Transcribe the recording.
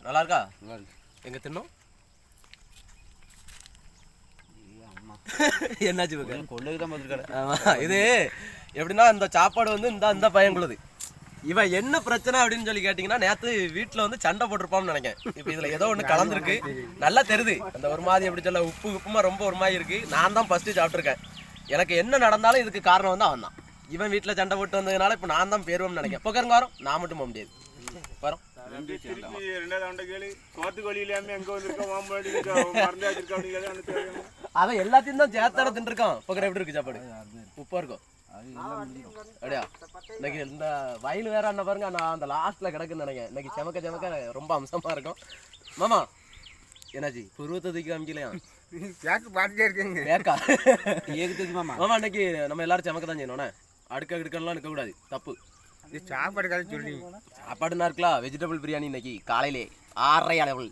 நல்லா இருக்கா? எங்க தின்னோம் என்னாச்சு இது எப்படின்னா இந்த சாப்பாடு வந்து இந்த பையன்குள்ளது. இவன் என்ன பிரச்சனை அப்படின்னு சொல்லி கேட்டீங்கன்னா, நேற்று வீட்டில் வந்து சண்டை போட்டிருப்பான்னு நினைக்கிறேன். இப்போ இதில் ஏதோ ஒன்று கலந்துருக்கு, நல்லா தெரியுது. அந்த ஒரு மாதிரி எப்படி சொல்ல உப்புமா ரொம்ப ஒரு மாதிரி இருக்கு. நான் தான் ஃபர்ஸ்ட்டு சாப்பிட்ருக்கேன். எனக்கு என்ன நடந்தாலும் இதுக்கு காரணம் வந்து அவன் தான். இவன் வீட்டில் சண்டை போட்டு வந்ததுனால இப்போ நான் தான் பேருவோம்னு நினைக்கிறேன். போக்கருங்க வரோம், நான் மட்டும் போக முடியாது. வரோம் அவன் எல்லாத்தையும் தான் சேர்த்தாட தின்றுருக்கான். போக்கிற எப்படி இருக்கு சாப்பாடு? உப்பா இருக்கும் அப்படியா? இன்னைக்கு இந்த வயல் வேற என்ன பாருங்க, நான் அந்த லாஸ்ட்ல கிடக்குன்னு நினைக்கிறேன். இன்னைக்கு செமக்க ரொம்ப அம்சமா இருக்கும். மாமா என்னாச்சு புருவத்துக்கு காமிக்கலையா? மாமா இன்னைக்கு நம்ம எல்லாரும் செமக்க தான் செய்யணும். அடுக்கலாம் நிற்க கூடாது, தப்பு. சாப்பாடு கதை சொல்லி சாப்பாடுனா இருக்கலாம். வெஜிடபிள் பிரியாணி இன்னைக்கு காலையிலே 6:30 அளவு